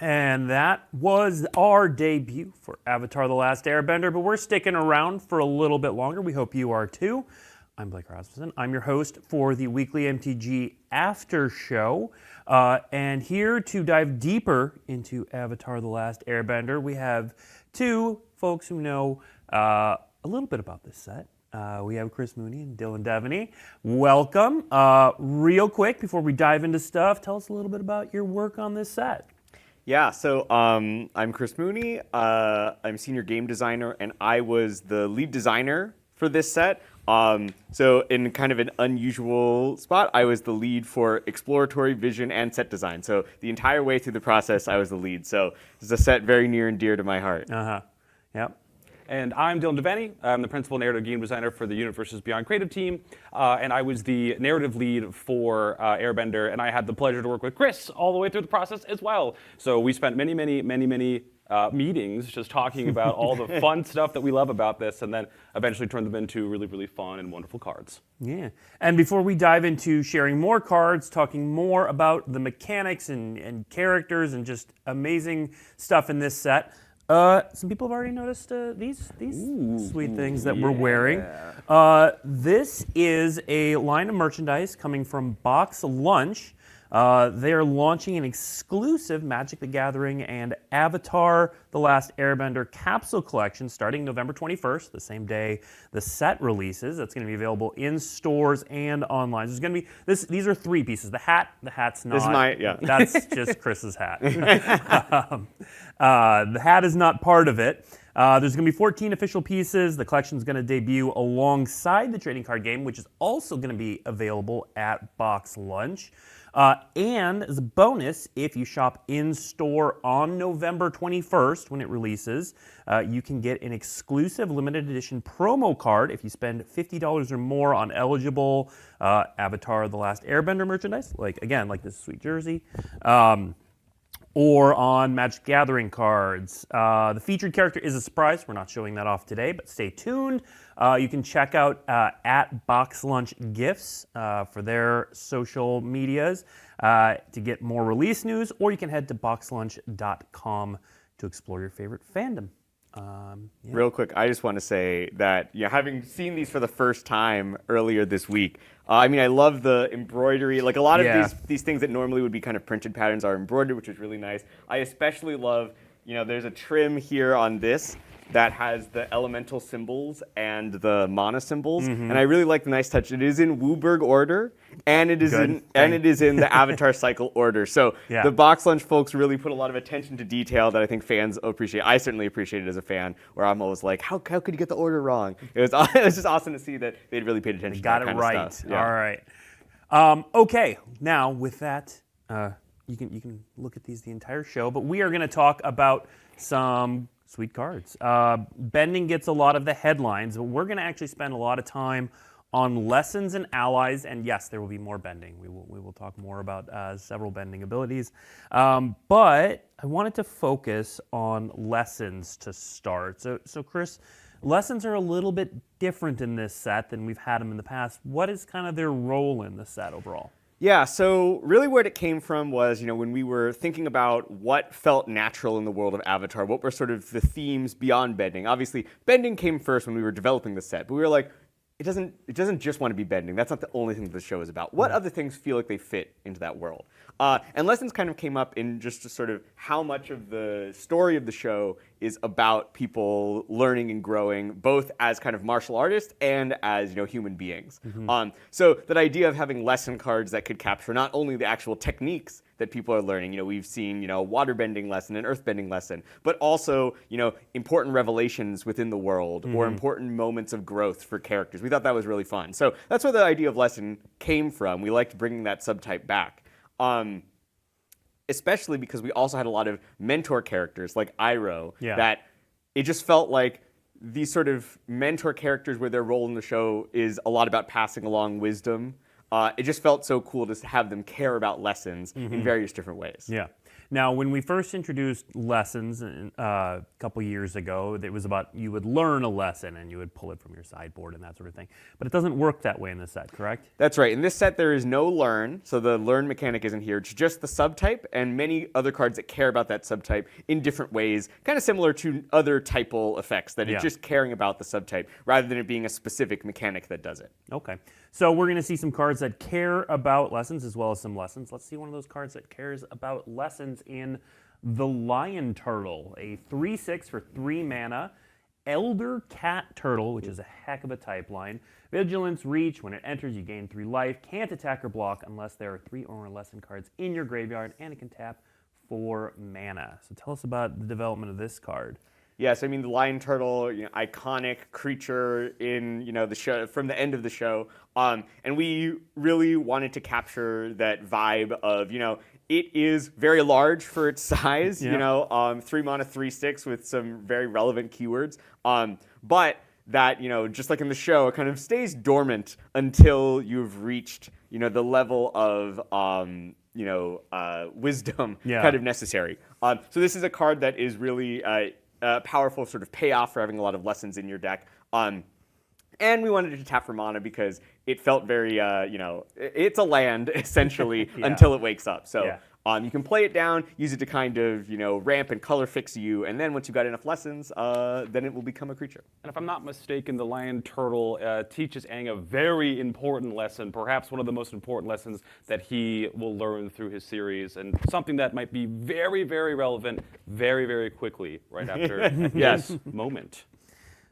And that was our debut for Avatar: The Last Airbender, but we're sticking around for a little bit longer. We hope you are too. I'm Blake Rasmussen. I'm your host for the weekly MTG Aftershow. And here to dive deeper into Avatar: The Last Airbender, we have two folks who know a little bit about this set. We have Chris Mooney and Dillon Deveny. Welcome. Real quick, before we dive into stuff, tell us a little bit about your work on this set. Yeah, so I'm Chris Mooney. I'm senior game designer, and I was the lead designer for this set. So in kind of an unusual spot, I was the lead for exploratory vision and set design. So the entire way through the process, I was the lead. So it's a set very near and dear to my heart. Yep. And I'm Dillon Deveny. I'm the principal narrative game designer for the Universes Beyond creative team. And I was the narrative lead for Airbender. And I had the pleasure to work with Chris all the way through the process as well. So we spent many meetings just talking about all the fun stuff that we love about this, and then eventually turned them into really, really fun and wonderful cards. Yeah. And before we dive into sharing more cards, talking more about the mechanics and characters and just amazing stuff in this set, some people have already noticed these sweet things that we're wearing. This is a line of merchandise coming from Box Lunch. They're launching an exclusive Magic the Gathering and Avatar: The Last Airbender capsule collection starting November 21st, the same day the set releases. That's going to be available in stores and online. There's going to be these are three pieces. The hat's not. This is my, yeah. That's just Chris's hat. The hat is not part of it. There's going to be 14 official pieces. The collection is going to debut alongside the trading card game, which is also going to be available at Box Lunch. And as a bonus, if you shop in-store on November 21st when it releases, you can get an exclusive limited edition promo card if you spend $50 or more on eligible Avatar: The Last Airbender merchandise, like this sweet jersey, or on Magic Gathering cards. The featured character is a surprise. We're not showing that off today, but stay tuned. You can check out at Box Lunch Gifts for their social medias to get more release news, or you can head to boxlunch.com to explore your favorite fandom. Real quick, I just want to say that having seen these for the first time earlier this week, I love the embroidery. Like a lot of these things that normally would be kind of printed patterns are embroidered, which is really nice. I especially love, there's a trim here on this that has the elemental symbols and the mana symbols, and I really like the nice touch. It is in Wooburg order, and it is in the Avatar cycle order. So the Box Lunch folks really put a lot of attention to detail that I think fans appreciate. I certainly appreciate it as a fan, where I'm always like, how could you get the order wrong? It was just awesome to see that they'd really paid attention to that kind of stuff. All right. Okay. Now with that, you can look at these the entire show, but we are going to talk about some sweet cards. Bending gets a lot of the headlines, but we're going to actually spend a lot of time on lessons and allies, and yes, there will be more bending. We will talk more about several bending abilities, but I wanted to focus on lessons to start. So Chris, lessons are a little bit different in this set than we've had them in the past. What is kind of their role in the set overall? Yeah, so really where it came from was, when we were thinking about what felt natural in the world of Avatar, what were sort of the themes beyond bending. Obviously, bending came first when we were developing the set, but we were like, it doesn't just want to be bending. That's not the only thing that the show is about. What other things feel like they fit into that world? And lessons kind of came up in just sort of how much of the story of the show is about people learning and growing, both as kind of martial artists and as human beings. So that idea of having lesson cards that could capture not only the actual techniques that people are learning. We've seen waterbending lesson and earthbending lesson, but also important revelations within the world or important moments of growth for characters. We thought that was really fun. So that's where the idea of lesson came from. We liked bringing that subtype back. Especially because we also had a lot of mentor characters like Iroh, that it just felt like these sort of mentor characters where their role in the show is a lot about passing along wisdom. It just felt so cool to have them care about lessons in various different ways. Yeah. Now, when we first introduced lessons a couple years ago, it was about you would learn a lesson and you would pull it from your sideboard and that sort of thing. But it doesn't work that way in this set, correct? That's right. In this set, there is no learn, so the learn mechanic isn't here. It's just the subtype and many other cards that care about that subtype in different ways, kind of similar to other typal effects, that it's just caring about the subtype rather than it being a specific mechanic that does it. Okay. So we're going to see some cards that care about lessons as well as some lessons. Let's see one of those cards that cares about lessons in the Lion Turtle, a 3/6 for 3 mana. Elder Cat Turtle, which is a heck of a type line. Vigilance, Reach. When it enters, you gain 3 life. Can't attack or block unless there are 3 or more lesson cards in your graveyard, and it can tap 4 mana. So tell us about the development of this card. Yes, I mean the lion turtle, iconic creature in the show from the end of the show, and we really wanted to capture that vibe of it is very large for its size, 3 mana 3/6 with some very relevant keywords, but that just like in the show, it kind of stays dormant until you've reached the level of wisdom kind of necessary. So this is a card that is really powerful sort of payoff for having a lot of lessons in your deck. And we wanted to tap for mana because it felt very, it's a land essentially until it wakes up. So you can play it down, use it to kind of, ramp and color fix you, and then once you've got enough lessons, then it will become a creature. And if I'm not mistaken, the Lion Turtle teaches Aang a very important lesson, perhaps one of the most important lessons that he will learn through his series, and something that might be very, very relevant very, very quickly right after this moment.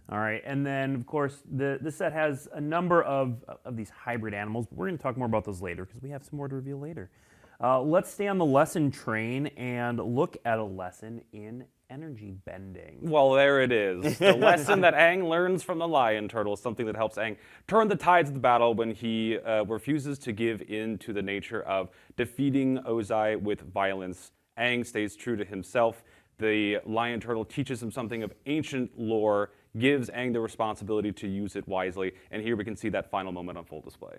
All right, and then, of course, the set has a number of these hybrid animals, but we're going to talk more about those later because we have some more to reveal later. Let's stay on the lesson train and look at a lesson in energy bending. Well, there it is. The lesson that Aang learns from the Lion Turtle is something that helps Aang turn the tides of the battle when he refuses to give in to the nature of defeating Ozai with violence. Aang stays true to himself. The Lion Turtle teaches him something of ancient lore, gives Aang the responsibility to use it wisely, and here we can see that final moment on full display.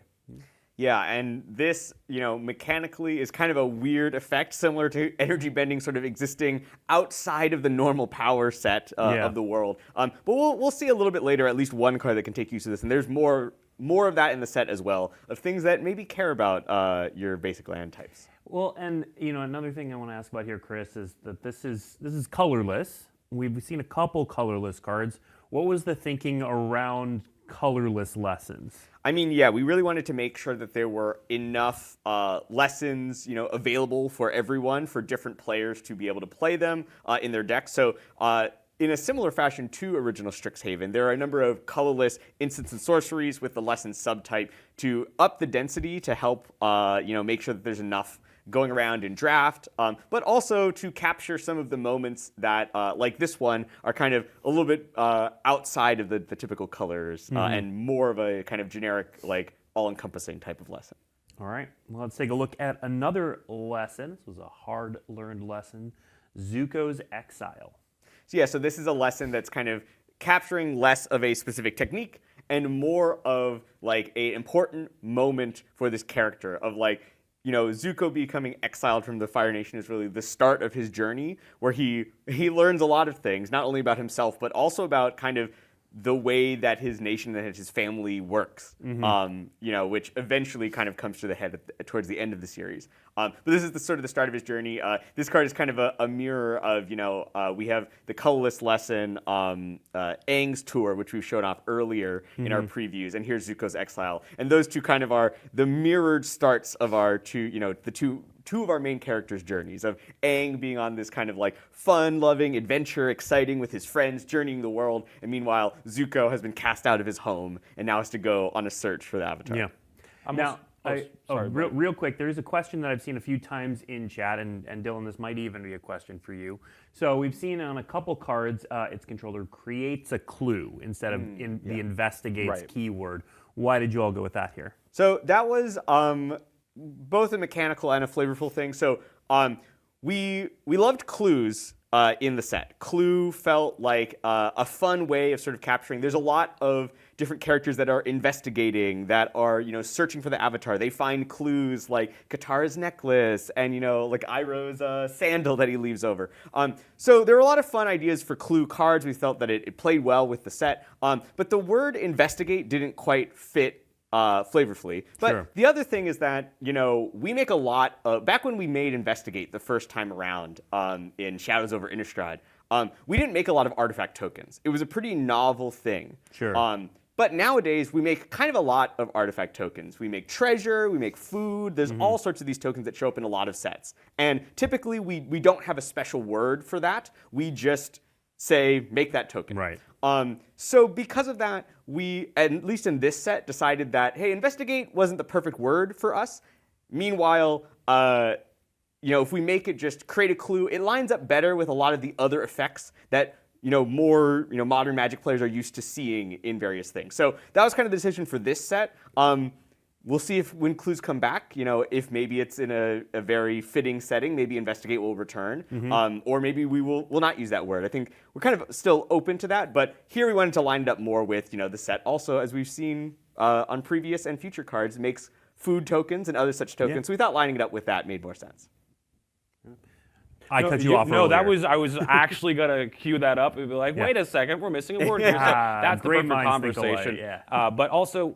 Yeah, and this, mechanically is kind of a weird effect, similar to energy bending sort of existing outside of the normal power set of the world. But we'll see a little bit later at least one card that can take use of this, and there's more of that in the set as well, of things that maybe care about your basic land types. Well, and another thing I want to ask about here, Chris, is that this is colorless. We've seen a couple colorless cards. What was the thinking around colorless lessons? I mean, yeah, we really wanted to make sure that there were enough lessons, available for everyone, for different players to be able to play them in their deck. So in a similar fashion to original Strixhaven, there are a number of colorless instants and sorceries with the lesson subtype to up the density to help, make sure that there's enough going around in draft, but also to capture some of the moments that, like this one, are kind of a little bit outside of the typical colors and more of a kind of generic, like all-encompassing type of lesson. All right, well, let's take a look at another lesson. This was a hard-learned lesson, Zuko's Exile. So this is a lesson that's kind of capturing less of a specific technique and more of like an important moment for this character of like, Zuko becoming exiled from the Fire Nation is really the start of his journey, where he learns a lot of things, not only about himself, but also about kind of the way that his nation and his family works, which eventually kind of comes to the head towards the end of the series. But this is the sort of the start of his journey. This card is kind of a mirror of, we have the colorless lesson, Aang's Tour, which we showed off earlier in our previews, and here's Zuko's Exile. And those two kind of are the mirrored starts of our two of our main characters' journeys, of Aang being on this kind of like fun-loving adventure, exciting with his friends, journeying the world, and meanwhile, Zuko has been cast out of his home and now has to go on a search for the Avatar. Yeah. Real quick, there is a question that I've seen a few times in chat, and Dillon, this might even be a question for you. So we've seen on a couple cards, its controller creates a clue instead of the investigates keyword. Why did you all go with that here? So that was both a mechanical and a flavorful thing. So we loved clues in the set. Clue felt like a fun way of sort of capturing. There's a lot of different characters that are investigating, that are searching for the avatar. They find clues like Katara's necklace and like Iroh's sandal that he leaves over. So there were a lot of fun ideas for clue cards. We felt that it played well with the set. But the word investigate didn't quite fit flavorfully. But Sure. the other thing is that, we make a lot of, back when we made Investigate the first time around in Shadows over Innistrad, we didn't make a lot of artifact tokens. It was a pretty novel thing. Sure. But nowadays, we make kind of a lot of artifact tokens. We make treasure, we make food. There's all sorts of these tokens that show up in a lot of sets. And typically, we don't have a special word for that. We just say, make that token. Right. So because of that, we, at least in this set, decided that, hey, investigate wasn't the perfect word for us. Meanwhile, if we make it just create a clue, it lines up better with a lot of the other effects that more modern Magic players are used to seeing in various things. So that was kind of the decision for this set. We'll see if when clues come back, if maybe it's in a very fitting setting, maybe investigate will return, or maybe we'll not use that word. I think we're kind of still open to that, but here we wanted to line it up more with the set. Also, as we've seen on previous and future cards, makes food tokens and other such tokens. Yeah. So we thought lining it up with that made more sense. I cut you off No, earlier. I was actually gonna cue that up and be like, wait a second, we're missing a word here. So that's the Great perfect minds think alike, conversation. yeah. But also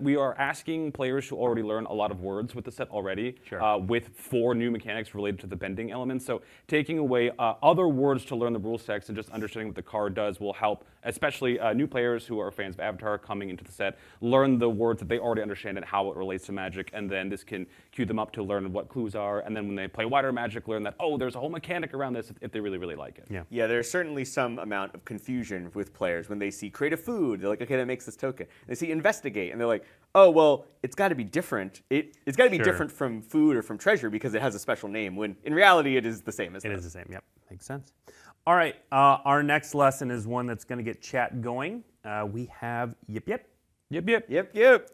we are asking players who already learn a lot of words with the set already, Sure. with 4 new mechanics related to the bending elements. So taking away other words to learn the rule text and just understanding what the card does will help, especially new players who are fans of Avatar coming into the set, learn the words that they already understand and how it relates to Magic, and then this can cue them up to learn what clues are, and then when they play wider Magic, learn that, oh, there's a whole mechanic around this if they really, really like it. Yeah. Yeah, there's certainly some amount of confusion with players when they see create a food. They're like, okay, that makes this token. They see investigate, and they're like, oh, well, it's got to be different. It's got to be Sure. different from food or from treasure because it has a special name, when in reality it is the same as It that. is the same. Yep, makes sense. All right, our next lesson is one that's going to get chat going. We have yip yip. Yep, yep. Yep.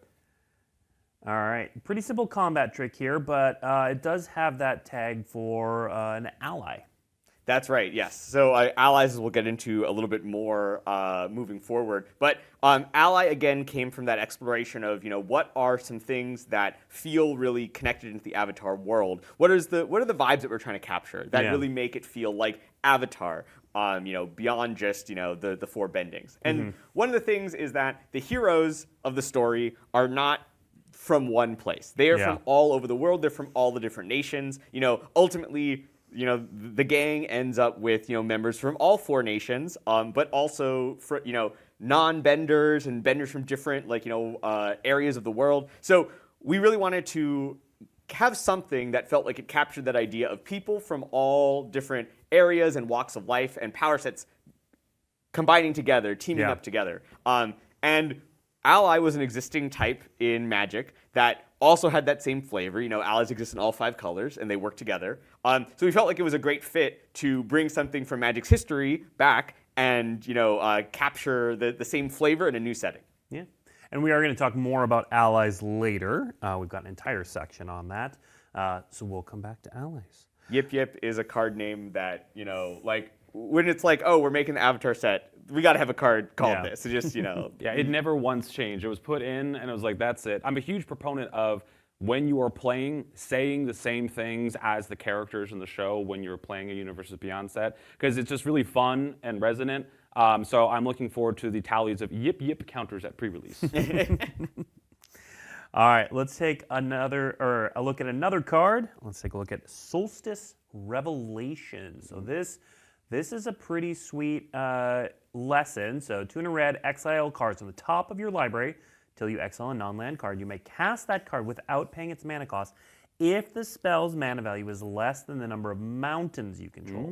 All right, pretty simple combat trick here, but it does have that tag for an ally. That's right, yes. So allies we'll get into a little bit more moving forward. But ally, again, came from that exploration of, what are some things that feel really connected into the Avatar world? What are the vibes that we're trying to capture that Yeah. really make it feel like Avatar, beyond just, the 4 bendings? And one of the things is that the heroes of the story are not from one place. They are Yeah. from all over the world. They're from all the different nations. Ultimately, the gang ends up with, members from all 4 nations, but also for, non-benders and benders from different, areas of the world. So we really wanted to have something that felt like it captured that idea of people from all different areas and walks of life and power sets combining together, teaming Yeah. up together. And Ally was an existing type in Magic that also had that same flavor. Allies exist in all 5 colors, and they work together. So we felt like it was a great fit to bring something from Magic's history back and capture the same flavor in a new setting. Yeah, and we are going to talk more about allies later. We've got an entire section on that, so we'll come back to allies. Yip Yip is a card name that, when it's like, oh, we're making the Avatar set, we got to have a card called Yeah. this. So just, Yeah, it never once changed. It was put in, and it was like, that's it. I'm a huge proponent of when you are playing, saying the same things as the characters in the show when you're playing a Universes Beyond set, because it's just really fun and resonant. So I'm looking forward to the tallies of yip yip counters at pre-release. All right, let's take a look at another card. Let's take a look at Solstice Revelation. So this is a pretty sweet lesson. So 2 and a red, exile cards on the top of your library till you exile a non-land card. You may cast that card without paying its mana cost if the spell's mana value is less than the number of mountains you control.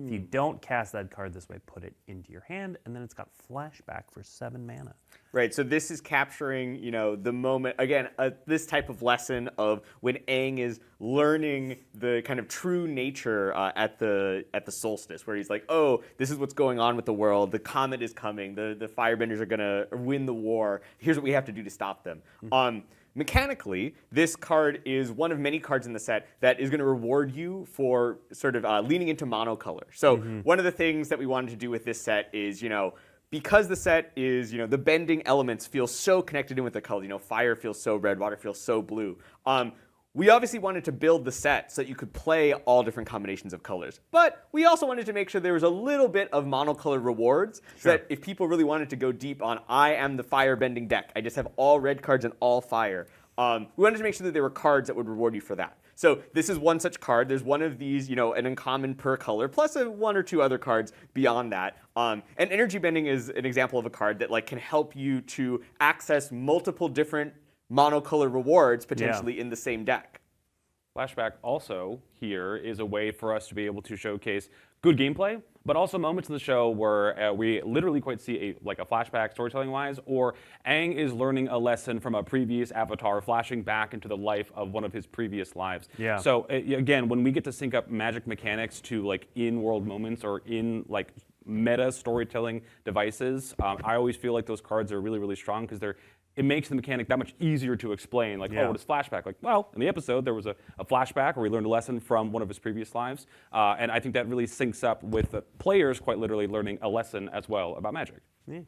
If you don't cast that card this way, put it into your hand, and then it's got flashback for 7 mana. Right, so this is capturing, the moment, again, this type of lesson of when Aang is learning the kind of true nature at the solstice, where he's like, oh, this is what's going on with the world, the comet is coming, the firebenders are going to win the war, here's what we have to do to stop them. Mechanically, this card is one of many cards in the set that is going to reward you for sort of leaning into monocolor. So one of the things that we wanted to do with this set is, because the set is, the bending elements feel so connected in with the colors. Fire feels so red, water feels so blue. We obviously wanted to build the set so that you could play all different combinations of colors. But we also wanted to make sure there was a little bit of monocolor rewards so that if people really wanted to go deep on, I am the firebending deck, I just have all red cards and all fire, we wanted to make sure that there were cards that would reward you for that. So this is one such card. There's one of these, an uncommon per color, plus one or two other cards beyond that. And energy bending is an example of a card that can help you to access multiple different monocolor rewards potentially in the same deck. Flashback also here is a way for us to be able to showcase good gameplay, but also moments in the show where we literally quite see a flashback storytelling-wise, or Aang is learning a lesson from a previous avatar, flashing back into the life of one of his previous lives. Yeah. So again, when we get to sync up magic mechanics to in-world moments or in meta storytelling devices, I always feel like those cards are really, really strong because it makes the mechanic that much easier to explain. What is flashback? In the episode, there was a flashback where we learned a lesson from one of his previous lives. And I think that really syncs up with the players quite literally learning a lesson as well about magic. Yeah.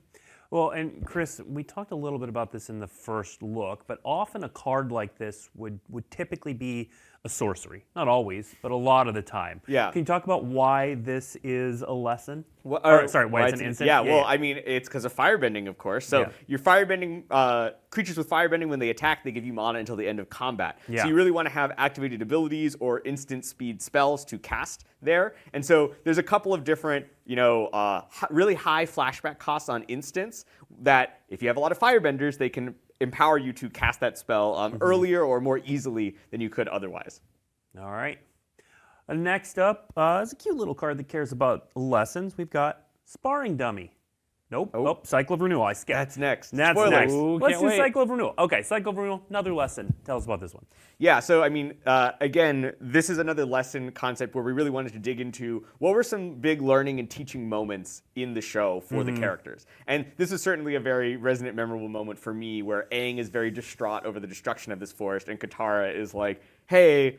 Well, and Chris, we talked a little bit about this in the first look, but often a card like this would typically be a sorcery. Not always, but a lot of the time. Yeah. Can you talk about why this is a lesson? Why it's an instant? Yeah, I mean, it's because of firebending, of course. So your firebending, creatures with firebending, when they attack, they give you mana until the end of combat. Yeah. So you really want to have activated abilities or instant speed spells to cast there. And so there's a couple of different, really high flashback costs on instants that if you have a lot of firebenders, they can empower you to cast that spell earlier or more easily than you could otherwise. All right. Next up is a cute little card that cares about lessons. We've got Sparring Dummy. Nope. Oh, Cycle of Renewal. I skipped. That's next. That's Spoilers. next. Ooh, Let's can't do wait. Cycle of Renewal. Okay, Cycle of Renewal, another lesson. Tell us about this one. Yeah, so I mean, again, this is another lesson concept where we really wanted to dig into what were some big learning and teaching moments in the show for the characters. And this is certainly a very resonant, memorable moment for me where Aang is very distraught over the destruction of this forest and Katara is like, hey,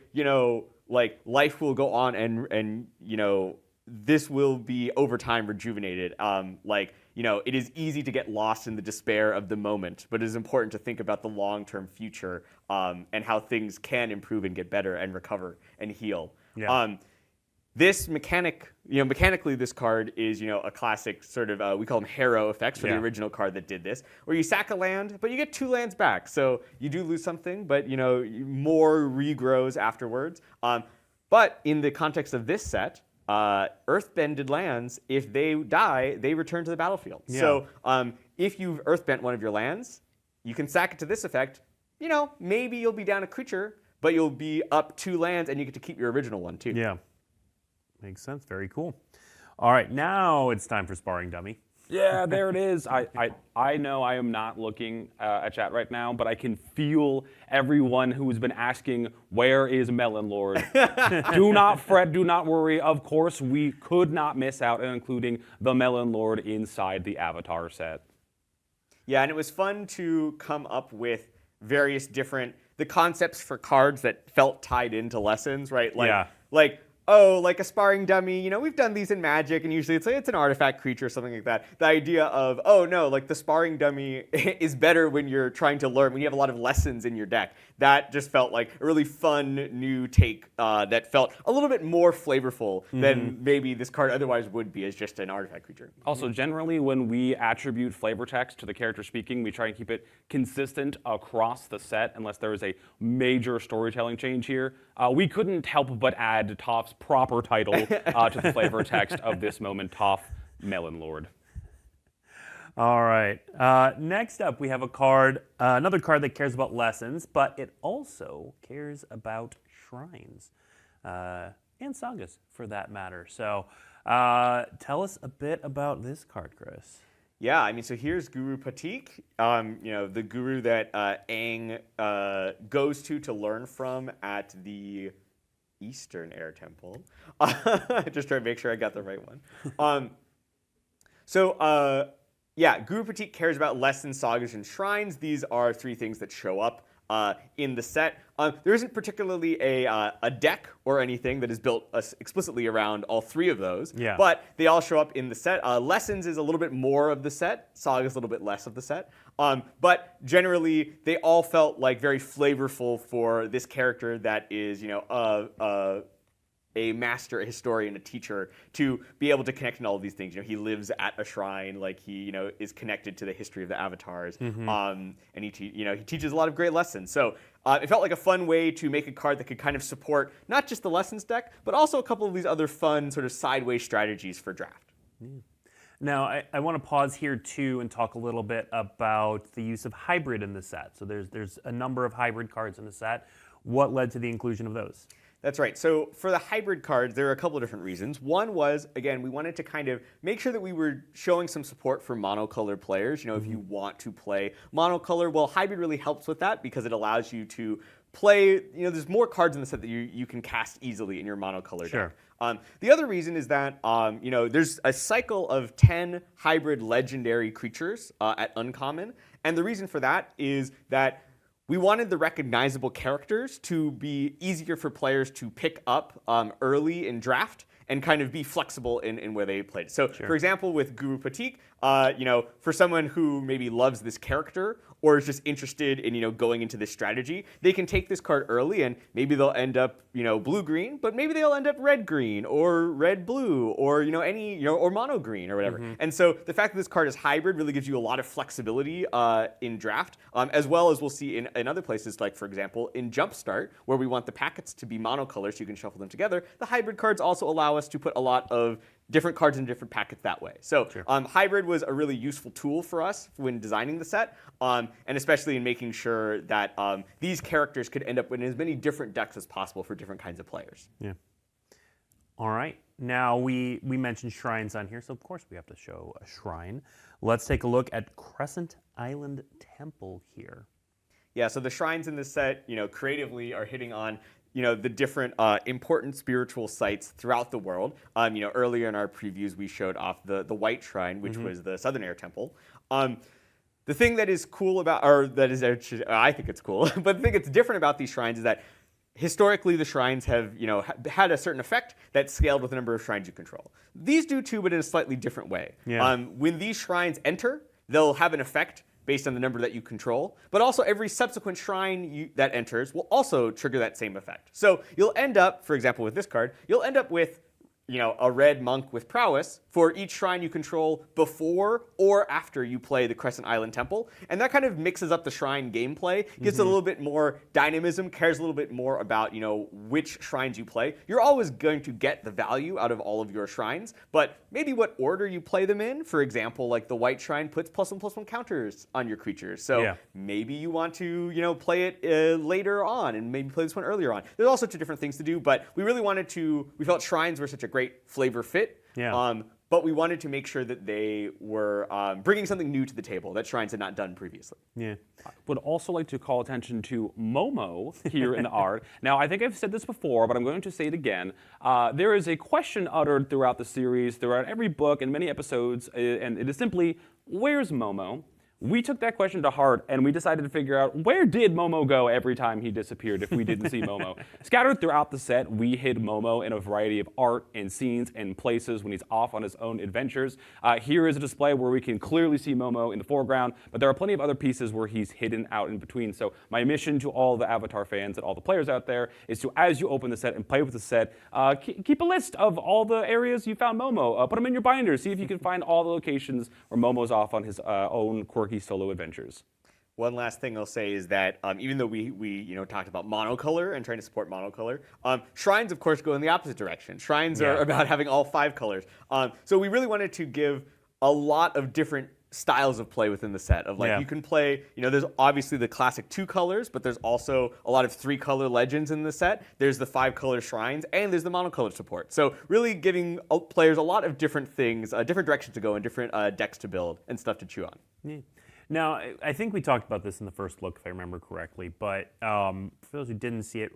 life will go on and this will be over time rejuvenated. It is easy to get lost in the despair of the moment, but it is important to think about the long-term future and how things can improve and get better and recover and heal. Yeah. This mechanically, this card is, a classic sort of, we call them Harrow effects for the original card that did this, where you sack a land, but you get 2 lands back. So you do lose something, but, more regrows afterwards. But in the context of this set, earthbended lands, if they die, they return to the battlefield. Yeah. So if you've earthbent one of your lands, you can sack it to this effect. Maybe you'll be down a creature, but you'll be up 2 lands, and you get to keep your original one too. Yeah. Makes sense. Very cool. All right, now it's time for Sparring Dummy. Yeah, there it is. I know I am not looking at chat right now, but I can feel everyone who has been asking, where is Melon Lord? Do not fret, do not worry. Of course, we could not miss out on including the Melon Lord inside the Avatar set. Yeah, and it was fun to come up with various the concepts for cards that felt tied into lessons, right? Like a sparring dummy, we've done these in Magic, and usually it's an artifact creature or something like that. The idea of, the sparring dummy is better when you're trying to learn, when you have a lot of lessons in your deck. That just felt like a really fun new take that felt a little bit more flavorful than maybe this card otherwise would be as just an artifact creature. Also, generally, when we attribute flavor text to the character speaking, we try and keep it consistent across the set unless there is a major storytelling change here. We couldn't help but add Toph's proper title to the flavor text of this moment, Toph Melon Lord. All right. Next up, we have a card, another card that cares about lessons, but it also cares about shrines and sagas, for that matter. So, tell us a bit about this card, Chris. Yeah, I mean, so here's Guru Patik, the guru that Aang goes to learn from at the Eastern Air Temple. Just trying to make sure I got the right one. Guru Patik cares about lessons, sagas, and shrines. These are 3 things that show up in the set. There isn't particularly a deck or anything that is built explicitly around all 3 of those, Yeah. but they all show up in the set. Lessons is a little bit more of the set. Saga is a little bit less of the set. But generally, they all felt like very flavorful for this character that is, a master, a historian, a teacher, to be able to connect in all of these things. He lives at a shrine, like he, is connected to the history of the avatars, and he teaches a lot of great lessons. So it felt like a fun way to make a card that could kind of support not just the lessons deck, but also a couple of these other fun sort of sideways strategies for draft. Now, I want to pause here too and talk a little bit about the use of hybrid in the set. So there's a number of hybrid cards in the set. What led to the inclusion of those? That's right. So for the hybrid cards, there are a couple of different reasons. One was, again, we wanted to kind of make sure that we were showing some support for monocolor players. If you want to play monocolor, well, hybrid really helps with that because it allows you to play, there's more cards in the set that you can cast easily in your monocolor deck. The other reason is that, there's a cycle of 10 hybrid legendary creatures at uncommon. And the reason for that is that we wanted the recognizable characters to be easier for players to pick up early in draft and kind of be flexible in where they played. So, for example, with Guru Patik, for someone who maybe loves this character or is just interested in going into this strategy, they can take this card early and maybe they'll end up blue-green, but maybe they'll end up red-green or red-blue or or mono-green or whatever. And so the fact that this card is hybrid really gives you a lot of flexibility in draft, as well as we'll see in other places, like for example in Jumpstart, where we want the packets to be monocolor so you can shuffle them together. The hybrid cards also allow us to put a lot of different cards in different packets that way. So hybrid was a really useful tool for us when designing the set, and especially in making sure that these characters could end up in as many different decks as possible for different kinds of players. Yeah. All right. Now, we mentioned shrines on here, so of course we have to show a shrine. Let's take a look at Crescent Island Temple here. Yeah, so the shrines in this set, creatively are hitting on the different important spiritual sites throughout the world. Earlier in our previews, we showed off the White Shrine, which was the Southern Air Temple. The thing that is cool about, or that is, I think it's cool, but the thing that's different about these shrines is that historically the shrines have, had a certain effect that scaled with the number of shrines you control. These do too, but in a slightly different way. Yeah. When these shrines enter, they'll have an effect based on the number that you control, but also every subsequent shrine that enters will also trigger that same effect. So you'll end up, for example, with this card, you'll end up with a red monk with prowess for each shrine you control before or after you play the Crescent Island Temple. And that kind of mixes up the shrine gameplay, gives it a little bit more dynamism, cares a little bit more about, which shrines you play. You're always going to get the value out of all of your shrines, but maybe what order you play them in. For example, like the White Shrine puts +1/+1 counters on your creatures. So maybe you want to, play it later on and maybe play this one earlier on. There's all sorts of different things to do, but we really we felt shrines were such a great flavor fit. But we wanted to make sure that they were bringing something new to the table that shrines had not done previously. Yeah. I would also like to call attention to Momo here in the art. Now, I think I've said this before, but I'm going to say it again. There is a question uttered throughout the series, throughout every book and many episodes, and it is simply, where's Momo? We took that question to heart, and we decided to figure out, where did Momo go every time he disappeared if we didn't see Momo? Scattered throughout the set, we hid Momo in a variety of art and scenes and places when he's off on his own adventures. Here is a display where we can clearly see Momo in the foreground, but there are plenty of other pieces where he's hidden out in between. So my mission to all the Avatar fans and all the players out there is to, as you open the set and play with the set, keep a list of all the areas you found Momo. Put them in your binder. See if you can find all the locations where Momo's off on his own quirky solo adventures. One last thing I'll say is that even though we talked about monocolor and trying to support monocolor, shrines of course go in the opposite direction. Shrines are about having all 5 colors. So we really wanted to give a lot of different styles of play within the set. Of you can play, there's obviously the classic 2 colors, but there's also a lot of 3-color legends in the set. There's the 5-color shrines, and there's the monocolor support. So really giving players a lot of different things, different directions to go, and different decks to build and stuff to chew on. Yeah. Now, I think we talked about this in the first look, if I remember correctly, but for those who didn't see it,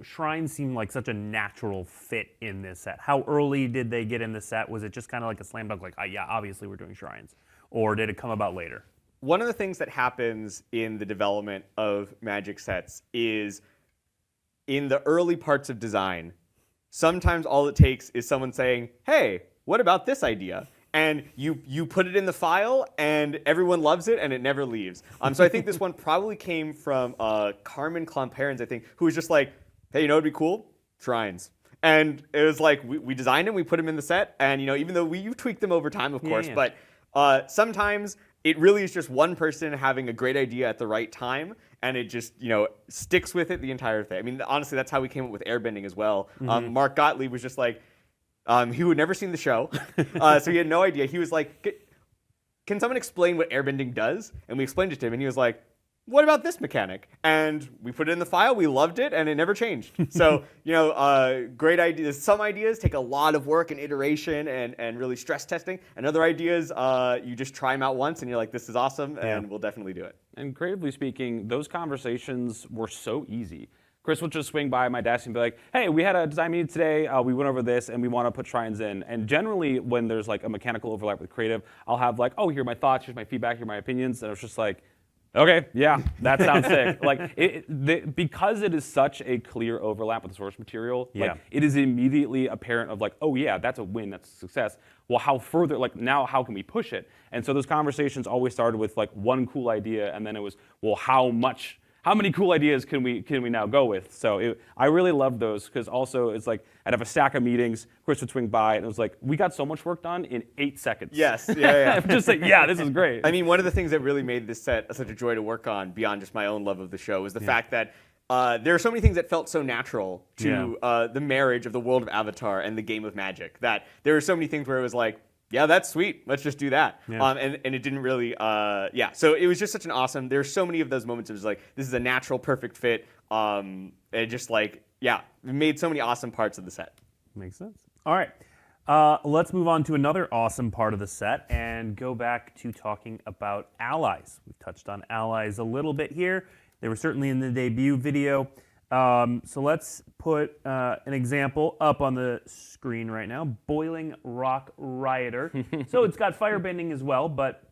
shrines seem like such a natural fit in this set. How early did they get in the set? Was it just kind of like a slam dunk, like, yeah, obviously we're doing shrines? Or did it come about later? one of the things that happens in the development of Magic sets is in the early parts of design, sometimes all it takes is someone saying, hey, what about this idea? And you put it in the file, and everyone loves it, and it never leaves. So I think this one probably came from Carmen Clomperens, I think, who was just like, hey, you know what'd be cool? Shrines. And it was like, we designed them, we put them in the set, and even though you tweaked them over time, of course, but sometimes it really is just one person having a great idea at the right time, and it just sticks with it the entire thing. I mean, honestly, that's how we came up with airbending as well. Mark Gottlieb was just like, he had never seen the show, so he had no idea. He was like, can someone explain what airbending does? And we explained it to him, and he was like, what about this mechanic? And we put it in the file, we loved it, and it never changed. So, great ideas. Some ideas take a lot of work and iteration and really stress testing. And other ideas, you just try them out once, and you're like, this is awesome, and we'll definitely do it. And creatively speaking, those conversations were so easy. Chris would just swing by my desk and be like, hey, we had a design meeting today, we went over this, and we want to put shrines in. And generally, when there's like a mechanical overlap with creative, I'll have like, oh, here are my thoughts, here's my feedback, here are my opinions. And it was just like, okay, yeah, that sounds sick. Like, because it is such a clear overlap with the source material, like, it is immediately apparent of like, oh yeah, that's a win, that's a success. Well, how further, like now how can we push it? And so those conversations always started with like one cool idea, and then it was, well, how many cool ideas can we now go with? So I really loved those, because also it's like I'd have a stack of meetings, Chris would swing by, and it was like, we got so much work done in 8 seconds. Yes, yeah. Just like, yeah, this is great. I mean, one of the things that really made this set such a joy to work on, beyond just my own love of the show, was the fact that there are so many things that felt so natural to the marriage of the world of Avatar and the game of Magic, that there were so many things where it was like, yeah, that's sweet. Let's just do that. Yeah. And it didn't really, So it was just such an awesome. There's so many of those moments. It was like, this is a natural, perfect fit. And just like, it made so many awesome parts of the set. Makes sense. All right. Let's move on to another awesome part of the set and go back to talking about allies. We've touched on allies a little bit here. They were certainly in the debut video. So let's put an example up on the screen right now. Boiling Rock Rioter. So it's got firebending as well, but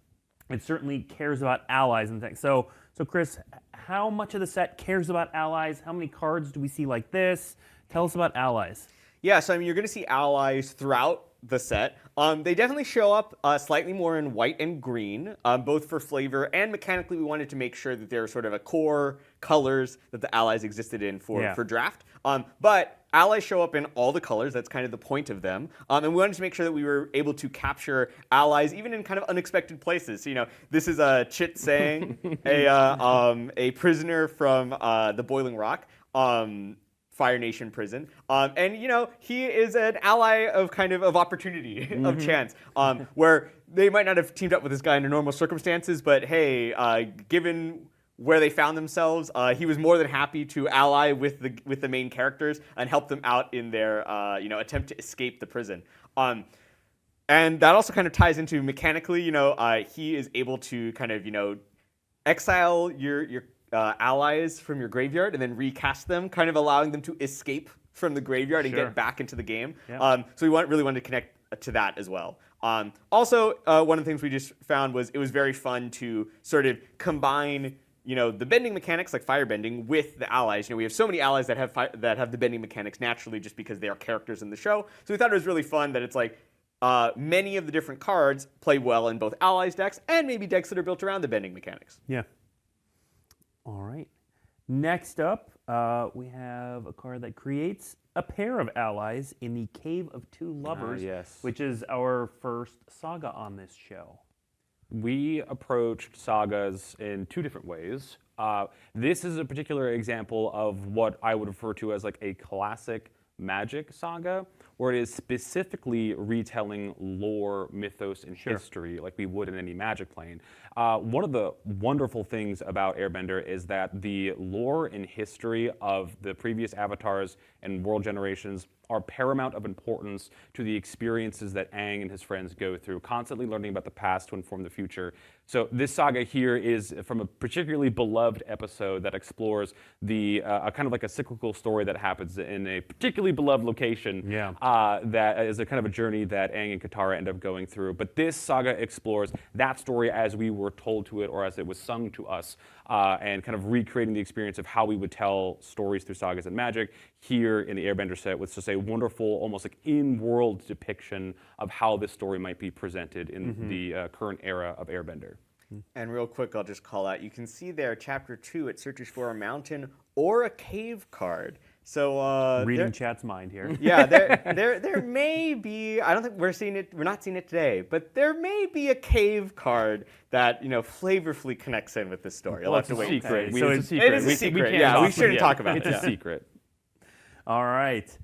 it certainly cares about allies and things. So Chris, how much of the set cares about allies? How many cards do we see like this? Tell us about allies. Yeah, so I mean, you're going to see allies throughout the set. They definitely show up slightly more in white and green, both for flavor and mechanically. We wanted to make sure that there were sort of a core colors that the allies existed in for draft. But allies show up in all the colors. That's kind of the point of them. And we wanted to make sure that we were able to capture allies even in kind of unexpected places. So, this is Chit Sang, a prisoner from the Boiling Rock. Fire Nation prison. And he is an ally of of opportunity, of chance, where they might not have teamed up with this guy under normal circumstances, but hey, given where they found themselves, he was more than happy to ally with the main characters and help them out in their attempt to escape the prison. And that also kind of ties into mechanically, he is able to exile your allies from your graveyard and then recast them, kind of allowing them to escape from the graveyard and get back into the game. Yep. So we really wanted to connect to that as well. Also, one of the things we just found was it was very fun to sort of combine the bending mechanics like firebending with the allies. We have so many allies that have the bending mechanics naturally just because they are characters in the show. So we thought it was really fun that it's like many of the different cards play well in both allies decks and maybe decks that are built around the bending mechanics. Yeah. All right. Next up, we have a card that creates a pair of allies in the Cave of Two Lovers, which is our first saga on this show. We approached sagas in 2 different ways. This is a particular example of what I would refer to as like a classic Magic saga, where it is specifically retelling lore, mythos, and history like we would in any Magic plane. One of the wonderful things about Airbender is that the lore and history of the previous avatars and world generations are paramount of importance to the experiences that Aang and his friends go through, constantly learning about the past to inform the future. So this saga here is from a particularly beloved episode that explores the a kind of like a cyclical story that happens in a particularly beloved location. Yeah. That is a kind of a journey that Aang and Katara end up going through. But this saga explores that story as we were told to it or as it was sung to us, and kind of recreating the experience of how we would tell stories through sagas and magic here in the Airbender set with just a wonderful, almost like in-world depiction of how this story might be presented in the current era of Airbender. And real quick, I'll just call out, you can see there, Chapter 2, it searches for a mountain or a cave card. So Reading chat's mind here. yeah, there may be, I don't think we're not seeing it today, but there may be a cave card that, flavorfully connects in with this story. I'll have to wait. Secret. Okay, so It's a secret. It is a secret. can't Yeah, talk we shouldn't about it. talk about It's it. a secret. All right.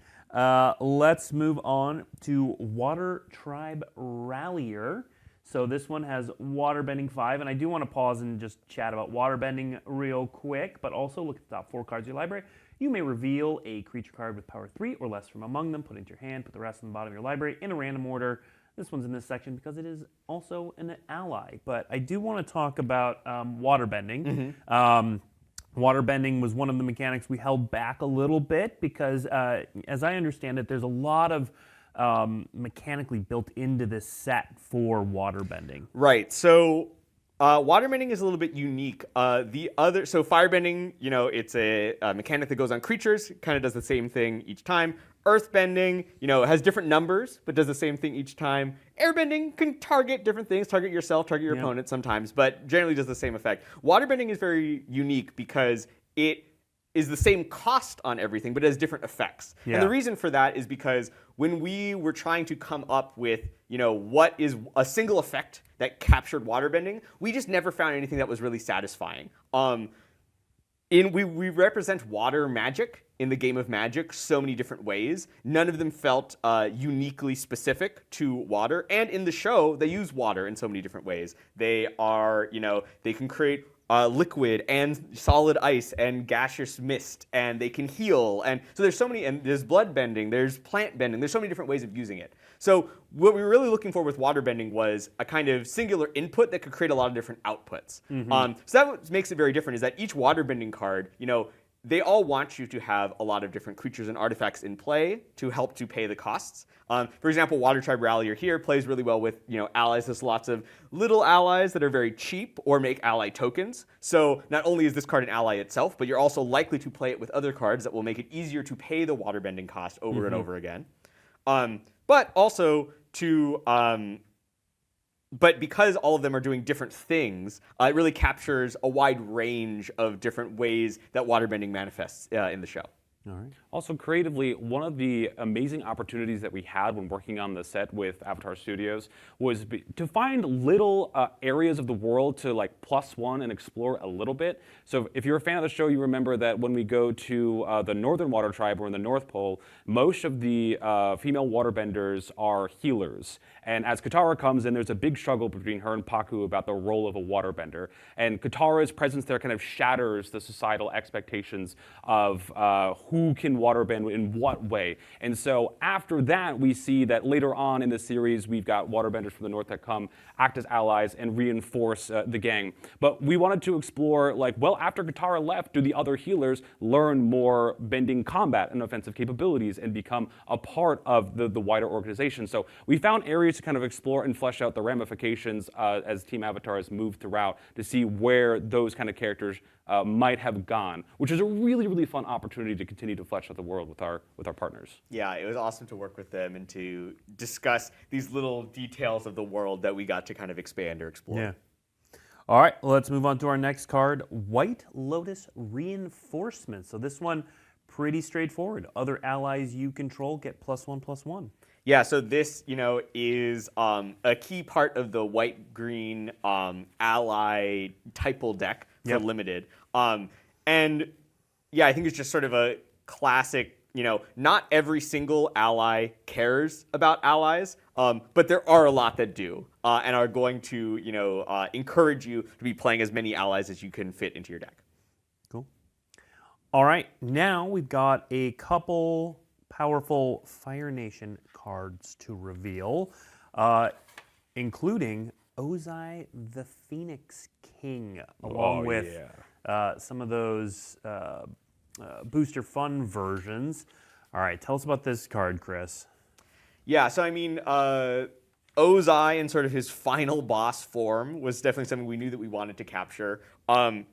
Let's move on to Water Tribe Rallier. So this one has Waterbending 5, and I do want to pause and just chat about Waterbending real quick, but also look at the top 4 cards of your library. You may reveal a creature card with power 3 or less from among them, put it into your hand, put the rest on the bottom of your library in a random order. This one's in this section because it is also an ally. But I do want to talk about Waterbending. Waterbending was one of the mechanics we held back a little bit because, as I understand it, there's a lot of mechanically built into this set for waterbending. Right. So waterbending is a little bit unique. So firebending, it's a mechanic that goes on creatures, kind of does the same thing each time. Earthbending, has different numbers, but does the same thing each time. Airbending can target different things, target yourself, target your opponent sometimes, but generally does the same effect. Waterbending is very unique because it is the same cost on everything, but it has different effects. Yeah. And the reason for that is because when we were trying to come up with, what is a single effect that captured waterbending, we just never found anything that was really satisfying. We represent water magic in the game of Magic so many different ways. None of them felt uniquely specific to water. And in the show, they use water in so many different ways. They are, they can create liquid and solid ice and gaseous mist, and they can heal. And so there's so many, and there's blood bending, there's plant bending, there's so many different ways of using it. So what we were really looking for with waterbending was a kind of singular input that could create a lot of different outputs. So that what makes it very different is that each waterbending card, they all want you to have a lot of different creatures and artifacts in play to help to pay the costs. For example, Water Tribe Rallier here plays really well with allies. There's lots of little allies that are very cheap or make ally tokens. So not only is this card an ally itself, but you're also likely to play it with other cards that will make it easier to pay the waterbending cost over and over again. But also to But because all of them are doing different things, it really captures a wide range of different ways that waterbending manifests in the show. All right. Also, creatively, one of the amazing opportunities that we had when working on the set with Avatar Studios was to find little areas of the world to +1 and explore a little bit. So if you're a fan of the show, you remember that when we go to the Northern Water Tribe or in the North Pole, most of the female waterbenders are healers. And as Katara comes in, there's a big struggle between her and Pakku about the role of a waterbender. And Katara's presence there kind of shatters the societal expectations of who can waterbend in what way. And so after that, we see that later on in the series, we've got waterbenders from the north that come, act as allies, and reinforce the gang. But we wanted to explore, after Katara left, do the other healers learn more bending combat and offensive capabilities and become a part of the wider organization? So we found areas to kind of explore and flesh out the ramifications as Team Avatar has moved throughout to see where those kind of characters might have gone, which is a really, really fun opportunity to continue to flesh out the world with our partners. Yeah, it was awesome to work with them and to discuss these little details of the world that we got to kind of expand or explore. Yeah. All right, let's move on to our next card, White Lotus Reinforcement. So this one, pretty straightforward. Other allies you control get +1/+1. Yeah, so this, is a key part of the white-green ally typal deck for limited. And yeah, I think it's just sort of a classic, not every single ally cares about allies, but there are a lot that do and are going to, encourage you to be playing as many allies as you can fit into your deck. Cool. All right, now we've got a couple powerful Fire Nation cards to reveal, including Ozai the Phoenix King, along with some of those Booster Fun versions. All right, tell us about this card, Chris. Yeah, so I mean, Ozai in sort of his final boss form was definitely something we knew that we wanted to capture. And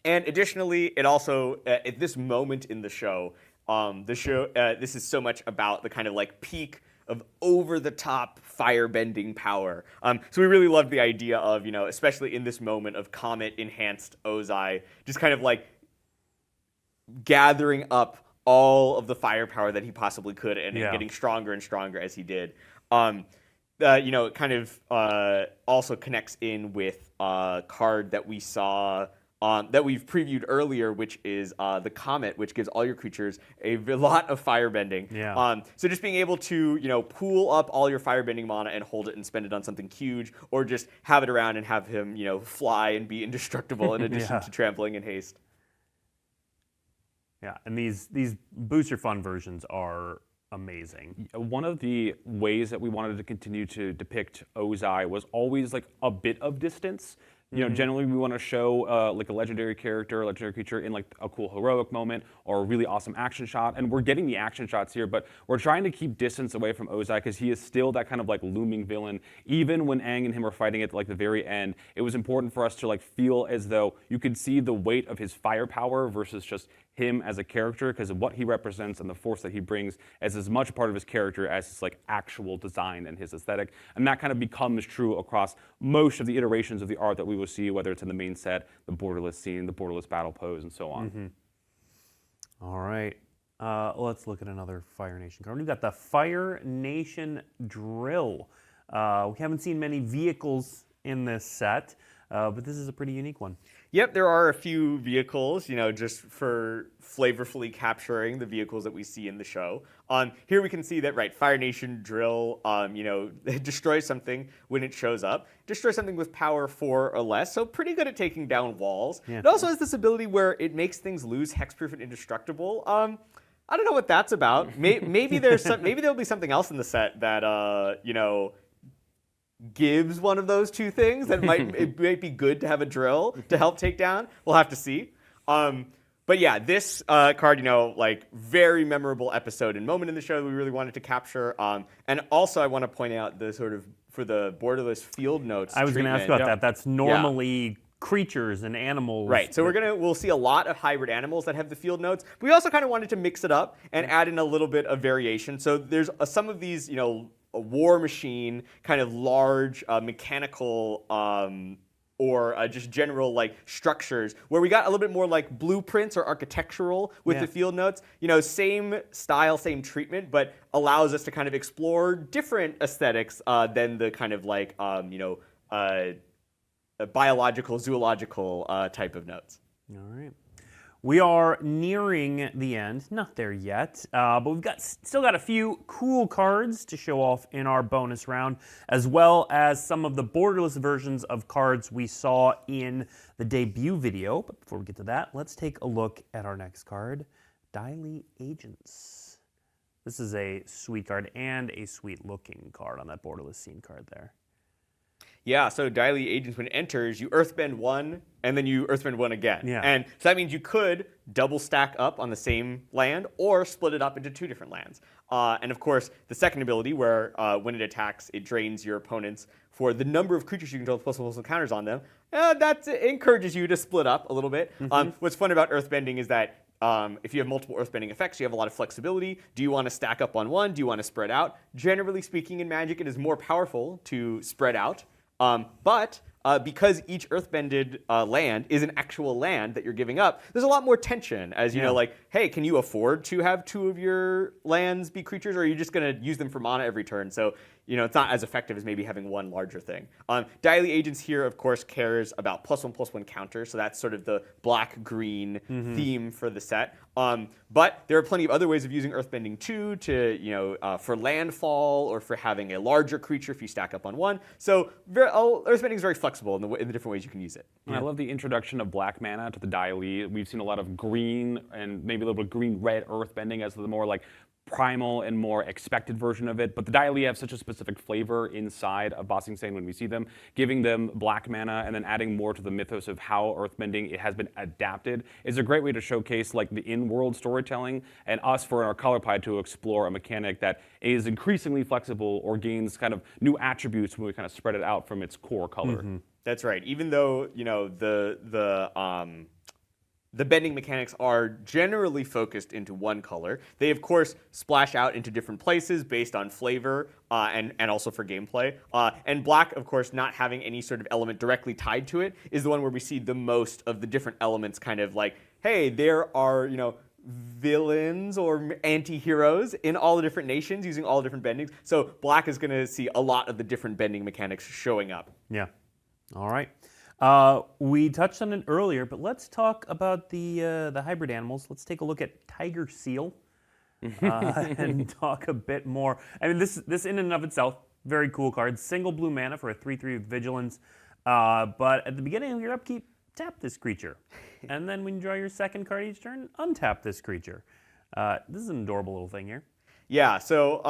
additionally, it also, at this moment in the show, this is so much about the kind of like peak of over-the-top firebending power. So we really loved the idea of, especially in this moment of Comet-enhanced Ozai, just kind of like gathering up all of the firepower that he possibly could and getting stronger and stronger as he did. It kind of also connects in with a card that we saw that we've previewed earlier, which is the Comet, which gives all your creatures a lot of firebending. Yeah. So just being able to, pool up all your firebending mana and hold it and spend it on something huge, or just have it around and have him, fly and be indestructible in addition to trampling and haste. Yeah, and these Booster Fun versions are amazing. One of the ways that we wanted to continue to depict Ozai was always like a bit of distance. Generally we want to show like a legendary character, a legendary creature in like a cool heroic moment or a really awesome action shot, and we're getting the action shots here, but we're trying to keep distance away from Ozai because he is still that kind of like looming villain. Even when Aang and him are fighting at like the very end, it was important for us to like feel as though you could see the weight of his firepower versus just him as a character, because of what he represents and the force that he brings as much part of his character as his like actual design and his aesthetic. And that kind of becomes true across most of the iterations of the art that we will see, whether it's in the main set, the borderless scene, the borderless battle pose, and so on. All right. Let's look at another Fire Nation card. We've got the Fire Nation Drill. We haven't seen many vehicles in this set, but this is a pretty unique one. Yep, there are a few vehicles, just for flavorfully capturing the vehicles that we see in the show. Here we can see that, Fire Nation Drill, it destroys something when it shows up. Destroys something with power 4 or less, so pretty good at taking down walls. Yeah. It also has this ability where it makes things lose hexproof and indestructible. I don't know what that's about. Maybe there'll be something else in the set that, gives one of those two things that it might be good to have a drill to help take down. We'll have to see. But yeah, this card, very memorable episode and moment in the show that we really wanted to capture. And also I want to point out the sort of, for the borderless field notes I was going to ask about that. That's normally creatures and animals. Right, so we'll see a lot of hybrid animals that have the field notes. But we also kind of wanted to mix it up and add in a little bit of variation. So there's some of these, a war machine, kind of large mechanical or just general structures where we got a little bit more like blueprints or architectural with the field notes. Same style, same treatment, but allows us to kind of explore different aesthetics than the kind of biological, zoological type of notes. All right. We are nearing the end. Not there yet, but we've still got a few cool cards to show off in our bonus round, as well as some of the borderless versions of cards we saw in the debut video. But before we get to that, let's take a look at our next card, Daily Agents. This is a sweet card and a sweet-looking card on that borderless scene card there. Yeah, so Daily Agents, when it enters, you earthbend 1, and then you earthbend 1 again. Yeah. And so that means you could double stack up on the same land or split it up into 2 different lands. And of course, the second ability, where when it attacks, it drains your opponents for the number of creatures you control with plus counters on them, that encourages you to split up a little bit. What's fun about earthbending is that if you have multiple earthbending effects, you have a lot of flexibility. Do you want to stack up on one? Do you want to spread out? Generally speaking, in Magic, it is more powerful to spread out. But because each earthbended land is an actual land that you're giving up, there's a lot more tension as, hey, can you afford to have 2 of your lands be creatures, or are you just going to use them for mana every turn? So, it's not as effective as maybe having one larger thing. Daily Agents here, of course, cares about +1/+1 counter, so that's sort of the black-green theme for the set. But there are plenty of other ways of using earthbending too, to for landfall or for having a larger creature if you stack up on one. So earthbending is very flexible in the different ways you can use it. I love the introduction of black mana to the Daily. We've seen a lot of green and maybe a little bit green-red earthbending as the more primal and more expected version of it. But the Daili have such a specific flavor inside of Ba Sing Se when we see them, giving them black mana and then adding more to the mythos of how earthbending it has been adapted is a great way to showcase like the in-world storytelling and us for our color pie to explore a mechanic that is increasingly flexible or gains kind of new attributes when we kind of spread it out from its core color. That's right. Even though the bending mechanics are generally focused into one color, they of course splash out into different places based on flavor and also for gameplay. And black, of course, not having any sort of element directly tied to it, is the one where we see the most of the different elements kind of like, hey, there are, villains or anti-heroes in all the different nations using all the different bendings. So black is going to see a lot of the different bending mechanics showing up. Yeah. All right. We touched on it earlier, but let's talk about the hybrid animals. Let's take a look at Tiger Seal and talk a bit more. I mean, this in and of itself, very cool card. Single blue mana for a 3/3 with Vigilance. But at the beginning of your upkeep, tap this creature. And then when you draw your second card each turn, untap this creature. This is an adorable little thing here. Yeah, so,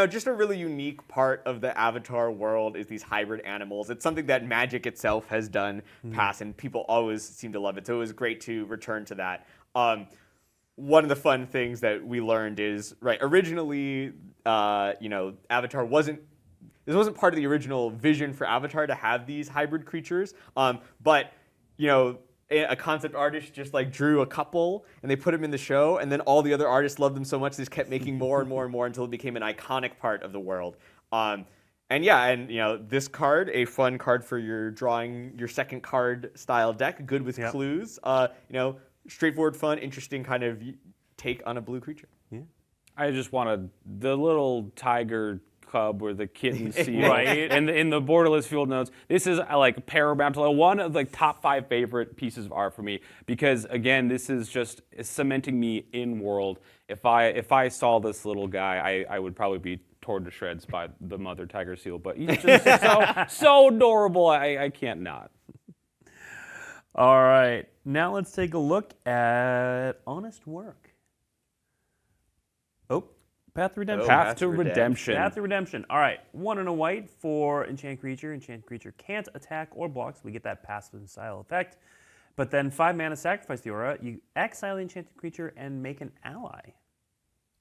just a really unique part of the Avatar world is these hybrid animals. It's something that Magic itself has done past, and people always seem to love it. So it was great to return to that. One of the fun things that we learned is, originally, Avatar wasn't part of the original vision for Avatar to have these hybrid creatures. But a concept artist just drew a couple and they put them in the show, and then all the other artists loved them so much they just kept making more and more and more until it became an iconic part of the world. This card, a fun card for your drawing your second card style deck, good with clues. Straightforward, fun, interesting kind of take on a blue creature. Yeah. I just wanted the little tiger cub or the kitten seal. Right. And in the borderless field notes, this is paramount, one of the top 5 favorite pieces of art for me, because again, this is just cementing me in world. If I saw this little guy, I would probably be torn to shreds by the mother tiger seal, but he's just so adorable, I can't not. All right, now let's take a look at Honest Work. Path to Redemption. Path to Redemption. Path to Redemption. All right, 1 and a white for Enchant Creature. Enchant Creature can't attack or block, so we get that passive style effect. But then 5 mana, sacrifice the aura. You exile the Enchanted Creature and make an ally.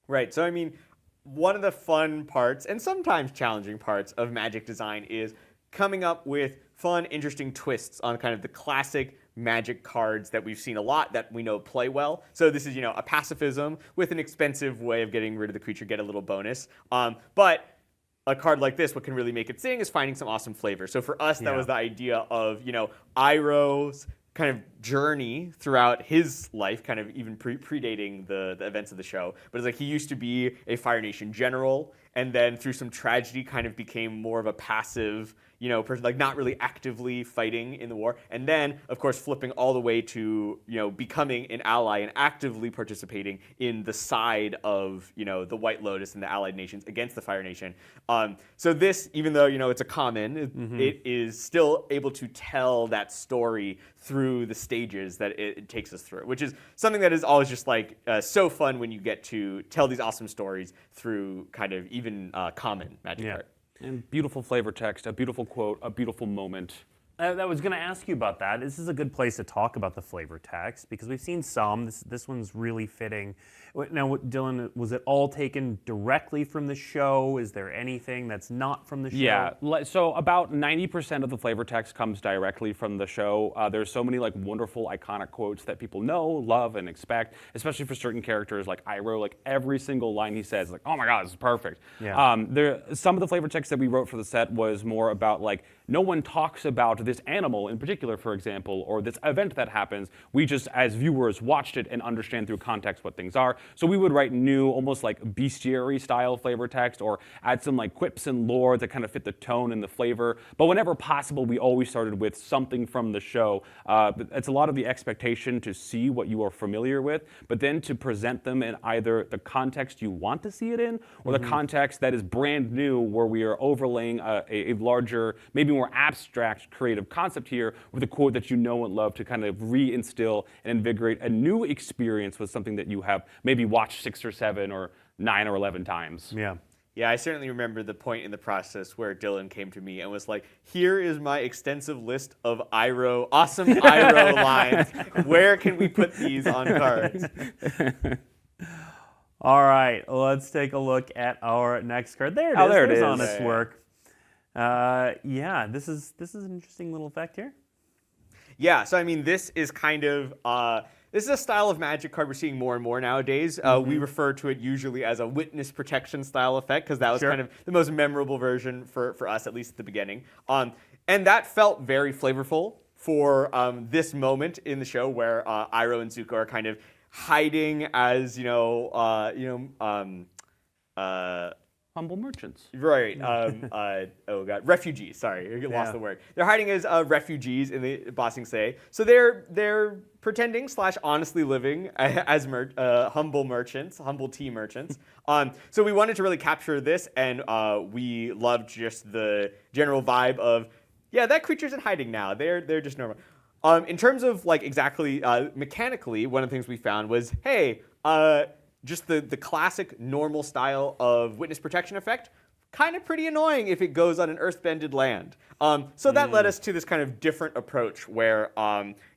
Right, so I mean, one of the fun parts, and sometimes challenging parts of Magic design is coming up with fun, interesting twists on kind of the classic Magic cards that we've seen a lot that we know play well. So this is, a pacifism with an expensive way of getting rid of the creature, get a little bonus. But a card like this, what can really make it sing is finding some awesome flavor. So for us, that was the idea of, Iroh's kind of journey throughout his life, kind of even predating the events of the show. But it's he used to be a Fire Nation general, and then through some tragedy kind of became more of a passive, person, not really actively fighting in the war. And then, of course, flipping all the way to, becoming an ally and actively participating in the side of, the White Lotus and the allied nations against the Fire Nation. So this, even though, it's a common, it is still able to tell that story through the stages that it takes us through, which is something that is always just so fun when you get to tell these awesome stories through kind of even common Magic art. And beautiful flavor text, a beautiful quote, a beautiful moment. I was going to ask you about that. This is a good place to talk about the flavor text because we've seen some. This one's really fitting. Now, Dillon, was it all taken directly from the show? Is there anything that's not from the show? Yeah, so about 90% of the flavor text comes directly from the show. There's so many wonderful, iconic quotes that people know, love, and expect, especially for certain characters like Iroh. Every single line he says, oh my God, this is perfect. Yeah. Some of the flavor text that we wrote for the set was more about no one talks about this animal in particular, for example, or this event that happens. We just, as viewers, watched it and understand through context what things are. So we would write new, almost bestiary style flavor text, or add some quips and lore that kind of fit the tone and the flavor. But whenever possible, we always started with something from the show. It's a lot of the expectation to see what you are familiar with, but then to present them in either the context you want to see it in, or the context that is brand new, where we are overlaying a larger, maybe more abstract creative concept here with a quote that you know and love to kind of reinstill and invigorate a new experience with something that you have maybe watched 6 or 7 or 9 or 11 times. Yeah. Yeah, I certainly remember the point in the process where Dillon came to me and was like, here is my extensive list of awesome Iroh lines. Where can we put these on cards? All right, let's take a look at our next card. There it is. Oh, there it There's is. honest Yeah. work. Yeah, this is an interesting little effect here. Yeah, so I mean, this is kind of this is a style of Magic card we're seeing more and more nowadays. We refer to it usually as a witness protection style effect because that was Sure. kind of the most memorable version for us, at least at the beginning. And that felt very flavorful for this moment in the show where Iroh and Zuko are kind of hiding as Humble merchants. right. Oh god, refugees. Sorry, I lost the word. They're hiding as refugees in the Ba Sing Se. So they're pretending / honestly living as humble merchants, humble tea merchants. So we wanted to really capture this, and we loved just the general vibe of, yeah, that creature's in hiding now. They're just normal. In terms of like exactly mechanically, one of the things we found was, hey, just the classic normal style of witness protection effect, kind of pretty annoying if it goes on an earthbended land. So that led us to this kind of different approach where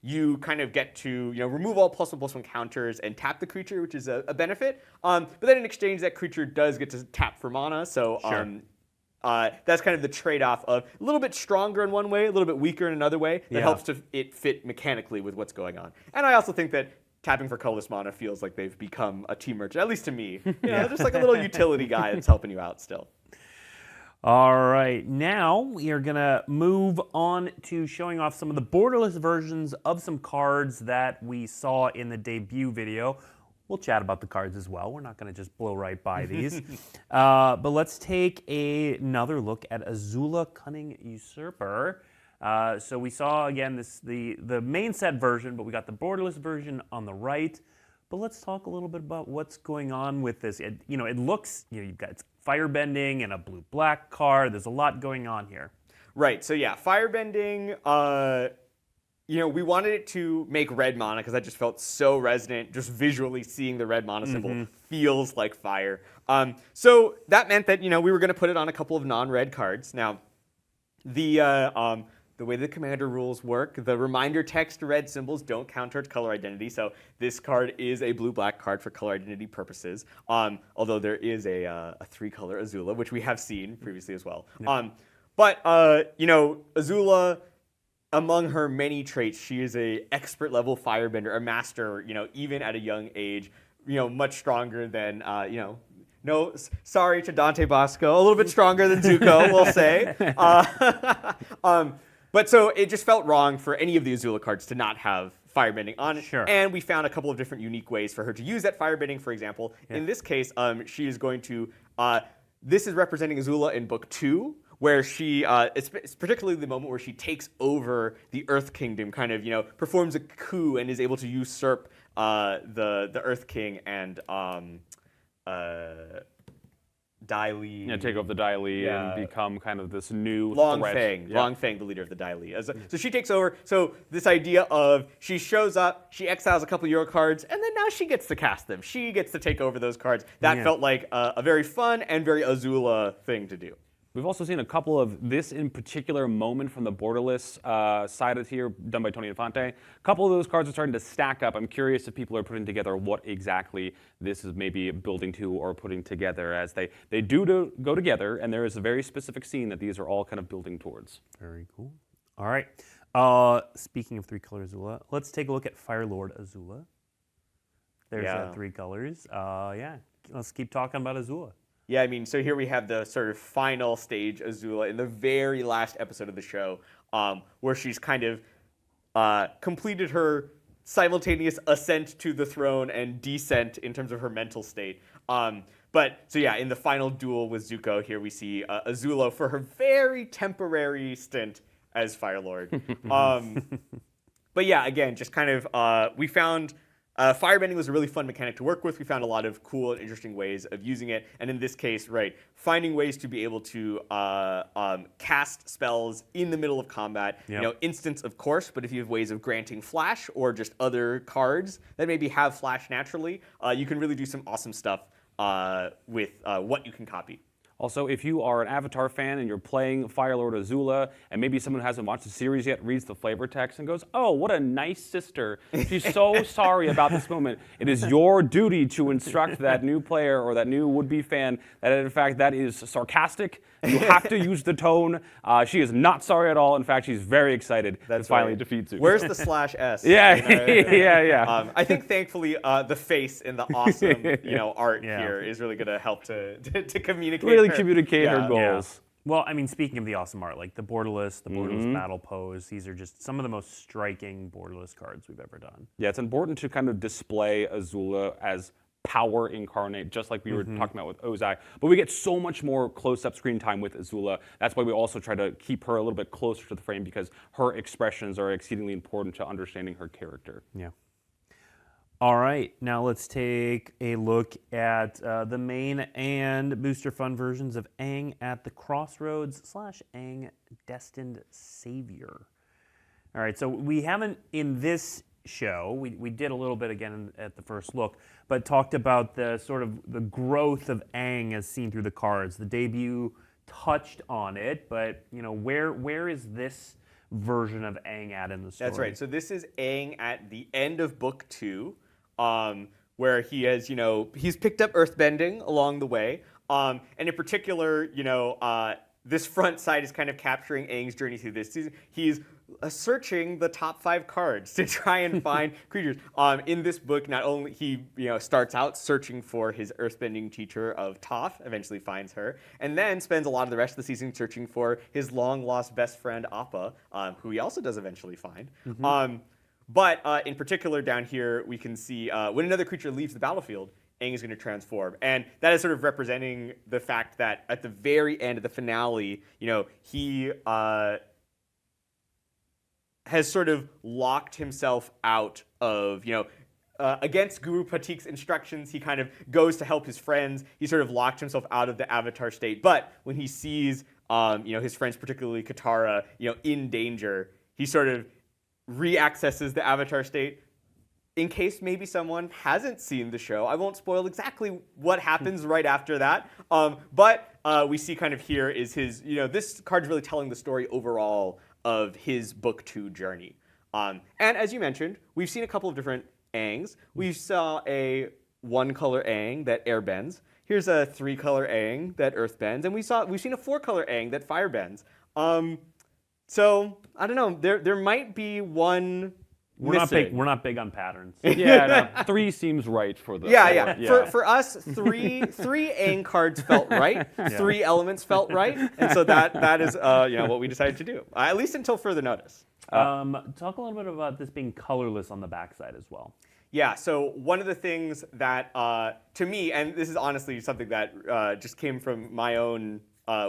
you kind of get to remove all +1/+1 counters and tap the creature, which is a benefit. But then in exchange, that creature does get to tap for mana. So that's kind of the trade-off of a little bit stronger in one way, a little bit weaker in another way. That helps it fit mechanically with what's going on. And I also think that tapping for colorless mana feels like they've become a team merchant, at least to me. Just like a little utility guy that's helping you out still. All right, now we are going to move on to showing off some of the borderless versions of some cards that we saw in the debut video. We'll chat about the cards as well. We're not going to just blow right by these. But let's take another look at Azula Cunning Usurper. So we saw, again, the main set version, but we got the borderless version on the right. But let's talk a little bit about what's going on with this. It looks, you've got firebending and a blue-black card. There's a lot going on here. Right, so yeah, firebending, we wanted it to make red mana because that just felt so resonant. Just visually seeing the red mana symbol feels like fire. So that meant that, we were going to put it on a couple of non-red cards. Now, the way the commander rules work, the reminder text red symbols don't count towards color identity, so this card is a blue-black card for color identity purposes, although there is a 3-color Azula, which we have seen previously as well. Yep. But Azula, among her many traits, she is a expert-level firebender, a master, even at a young age, much stronger than, no, sorry to Dante Bosco, a little bit stronger than Zuko, we'll say. But so it just felt wrong for any of the Azula cards to not have firebending on it. Sure. And we found a couple of different unique ways for her to use that firebending. For example, in this case, she is going to, this is representing Azula in Book 2, where she, it's particularly the moment where she takes over the Earth Kingdom, kind of, performs a coup and is able to usurp the Earth King and Dai Li. Take over the Dai Li and become kind of this new Long threat. Feng, the leader of the Dai Li. So she takes over. So this idea of she shows up, she exiles a couple of Euro cards, and then now she gets to cast them. She gets to take over those cards. That felt like a very fun and very Azula thing to do. We've also seen a couple of this in particular moment from the borderless side of here, done by Tony Infante. A couple of those cards are starting to stack up. I'm curious if people are putting together what exactly this is maybe building to or putting together, as they do go together, and there is a very specific scene that these are all kind of building towards. Very cool. All right. Speaking of 3-color Azula, let's take a look at Fire Lord Azula. There's that 3 colors. Let's keep talking about Azula. Yeah, I mean, so here we have the sort of final stage Azula in the very last episode of the show, where she's kind of completed her simultaneous ascent to the throne and descent in terms of her mental state. In the final duel with Zuko, here we see Azula for her very temporary stint as Fire Lord. But yeah, again, just kind of, we found firebending was a really fun mechanic to work with. We found a lot of cool and interesting ways of using it. And in this case, finding ways to be able to cast spells in the middle of combat. Yep. Instants, of course, but if you have ways of granting flash or just other cards that maybe have flash naturally, you can really do some awesome stuff what you can copy. Also, if you are an Avatar fan and you're playing Fire Lord Azula, and maybe someone who hasn't watched the series yet reads the flavor text and goes, "Oh, what a nice sister. She's so sorry about this moment." It is your duty to instruct that new player or that new would-be fan that, in fact, that is sarcastic. You have to use the tone. She is not sorry at all. In fact, she's very excited to finally defeat Zeus. Where's the /S? Yeah, yeah. I think, thankfully, the face and the awesome, art here is really going to help to communicate. Really communicate her goals. Yeah. Well, I mean, speaking of the awesome art, like the borderless battle pose, these are just some of the most striking borderless cards we've ever done. Yeah, it's important to kind of display Azula as power incarnate, just like we were talking about with Ozai. But we get so much more close-up screen time with Azula. That's why we also try to keep her a little bit closer to the frame, because her expressions are exceedingly important to understanding her character. Yeah. All right, now let's take a look at the main and Booster Fun versions of Aang at the Crossroads / Aang Destined Savior. All right, so we haven't in this show, we did a little bit again at the first look, but talked about the sort of the growth of Aang as seen through the cards. The debut touched on it, but where is this version of Aang at in the story? That's right. So this is Aang at the end of book 2. Where he has, he's picked up earthbending along the way. And in particular, this front side is kind of capturing Aang's journey through this. He's searching the top 5 cards to try and find creatures. In this book, not only he starts out searching for his earthbending teacher of Toph, eventually finds her, and then spends a lot of the rest of the season searching for his long-lost best friend Appa, who he also does eventually find. But in particular down here, we can see when another creature leaves the battlefield, Aang is going to transform. And that is sort of representing the fact that at the very end of the finale, he has sort of locked himself out of, against Guru Patik's instructions, he kind of goes to help his friends. He sort of locked himself out of the Avatar state. But when he sees, his friends, particularly Katara, in danger, he sort of re-accesses the Avatar state. In case maybe someone hasn't seen the show, I won't spoil exactly what happens right after that. But we see kind of here is his, this card's really telling the story overall of his book 2 journey. And as you mentioned, we've seen a couple of different Aangs. We saw a 1-color Aang that airbends. Here's a 3-color Aang that earthbends, and we've seen a 4-color Aang that firebends. So I don't know. There might be one. We're not big on patterns. Yeah, no, 3 seems right for the. Yeah. For us, three Aang cards felt right. 3 elements felt right, and so that is what we decided to do. At least until further notice. Talk a little bit about this being colorless on the backside as well. Yeah. So one of the things that to me, and this is honestly something that just came from my own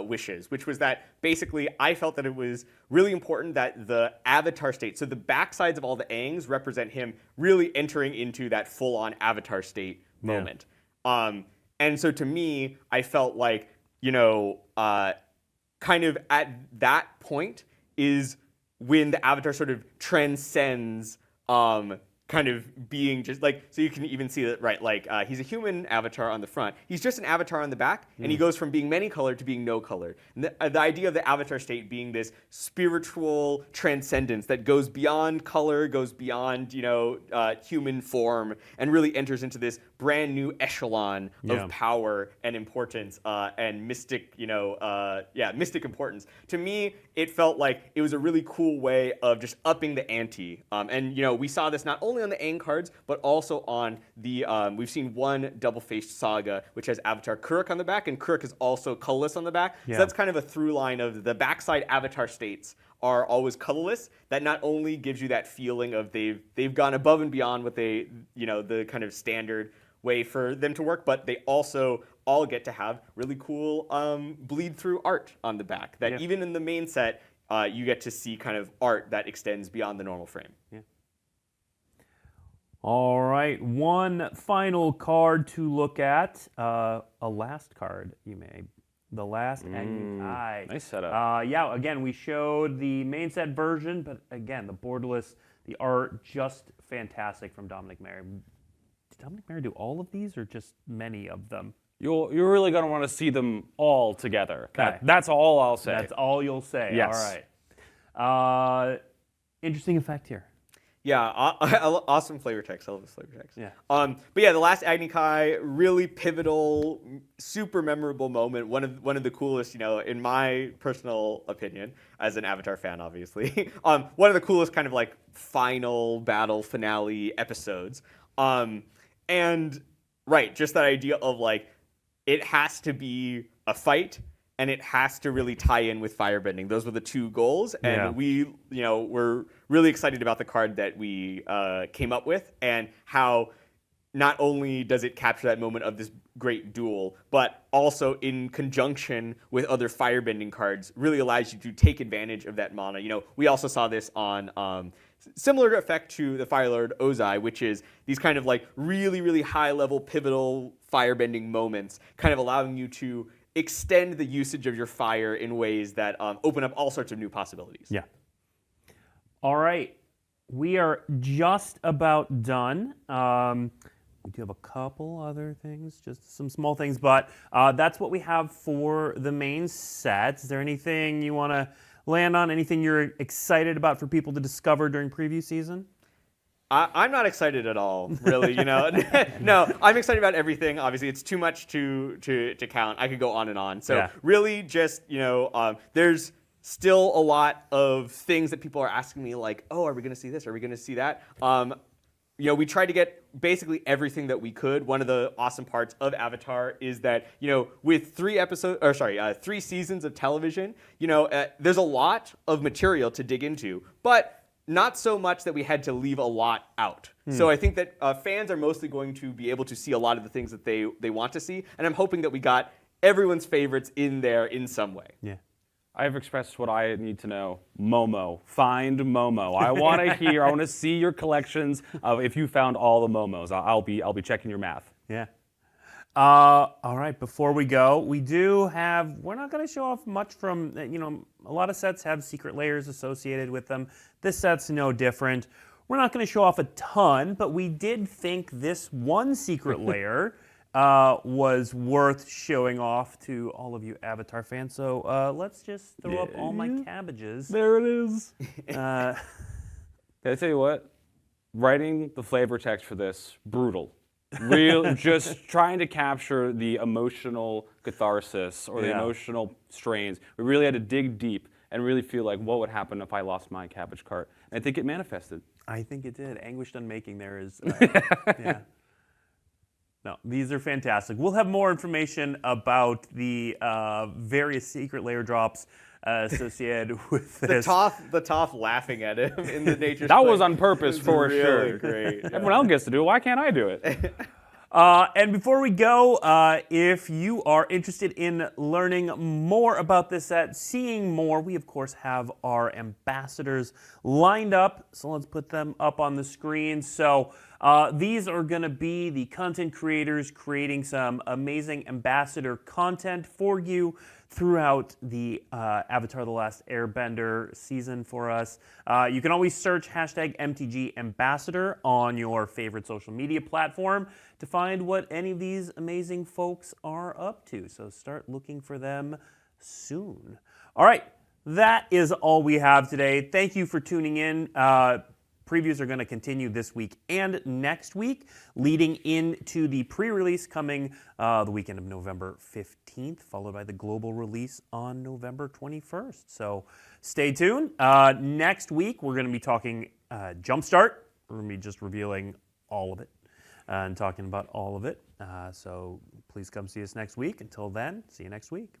wishes, which was that basically I felt that it was really important that the Avatar state, so the backsides of all the Aangs represent him really entering into that full-on Avatar state moment. And so to me, I felt like, kind of at that point is when the Avatar sort of transcends kind of being just like, so you can even see that, right, like he's a human avatar on the front. He's just an avatar on the back, and he goes from being many-colored to being no-colored. And the idea of the avatar state being this spiritual transcendence that goes beyond color, goes beyond, human form, and really enters into this brand new echelon of power and importance and mystic, mystic importance. To me, it felt like it was a really cool way of just upping the ante. And, we saw this not only on the Aang cards, but also on the, we've seen one double-faced saga, which has Avatar Kuruk on the back, and Kuruk is also colorless on the back. So that's kind of a through line of the backside Avatar states are always colorless. That not only gives you that feeling of they've gone above and beyond what they, the kind of standard way for them to work, but they also all get to have really cool bleed-through art on the back. That even in the main set, you get to see kind of art that extends beyond the normal frame. Yeah. All right, one final card to look at. A last card, the last Agni Kai. Nice setup. Again, we showed the main set version, but again, the borderless, the art, just fantastic from Dominic Mary. Did Dominic Mary do all of these or just many of them? you're really going to want to see them all together. Okay. That's all I'll say. That's all you'll say. Yes. All right. Interesting effect here. Yeah, awesome flavor text. I love this flavor text. Yeah. But yeah, the last Agni Kai, really pivotal, super memorable moment. One of the coolest, in my personal opinion, as an Avatar fan, obviously. One of the coolest kind of like final battle finale episodes. And right, just that idea of like, it has to be a fight. And it has to really tie in with firebending. Those were the two goals, and we, we're really excited about the card that we came up with, and how not only does it capture that moment of this great duel, but also in conjunction with other firebending cards, really allows you to take advantage of that mana. We also saw this on similar effect to the Fire Lord Ozai, which is these kind of like really, really high level pivotal firebending moments, kind of allowing you to extend the usage of your fire in ways that open up all sorts of new possibilities. Yeah. All right. We are just about done. We do have a couple other things, just some small things, but that's what we have for the main set. Is there anything you want to land on? Anything you're excited about for people to discover during preview season? I'm not excited at all, really. No, I'm excited about everything. Obviously, it's too much to count. I could go on and on. So really, just there's still a lot of things that people are asking me, like, oh, are we going to see this? Are we going to see that? We tried to get basically everything that we could. One of the awesome parts of Avatar is that with 3 seasons of television, there's a lot of material to dig into, but not so much that we had to leave a lot out. So I think that fans are mostly going to be able to see a lot of the things that they want to see, and I'm hoping that we got everyone's favorites in there in some way. Yeah. I have expressed what I need to know. Momo. Find Momo. I want to see your collections of if you found all the Momos. I'll be checking your math. Yeah. All right, before we go, we're not going to show off much from, a lot of sets have secret layers associated with them. This set's no different. We're not going to show off a ton, but we did think this one secret layer was worth showing off to all of you Avatar fans. So let's just throw up all my cabbages. There it is. Uh, Can I tell you what? Writing the flavor text for this, brutal. Just trying to capture the emotional catharsis or the emotional strains. We really had to dig deep and really feel like what would happen if I lost my cabbage cart. And I think it manifested. I think it did. Anguished Unmaking there is, yeah. No, these are fantastic. We'll have more information about the various secret layer drops associated with this. The Toph laughing at him in the nature. That was on purpose for really sure. Great. Everyone else gets to do it. Why can't I do it? And before we go, if you are interested in learning more about this set, seeing more, we of course have our ambassadors lined up. So let's put them up on the screen. So these are going to be the content creators creating some amazing ambassador content for you throughout the Avatar: The Last Airbender season for us. You can always search hashtag MTG Ambassador on your favorite social media platform to find what any of these amazing folks are up to. So start looking for them soon. All right, that is all we have today. Thank you for tuning in. Previews are going to continue this week and next week, leading into the pre-release coming the weekend of November 15th, followed by the global release on November 21st. So stay tuned. Next week, we're going to be talking Jumpstart. We're going to be just revealing all of it and talking about all of it. So please come see us next week. Until then, see you next week.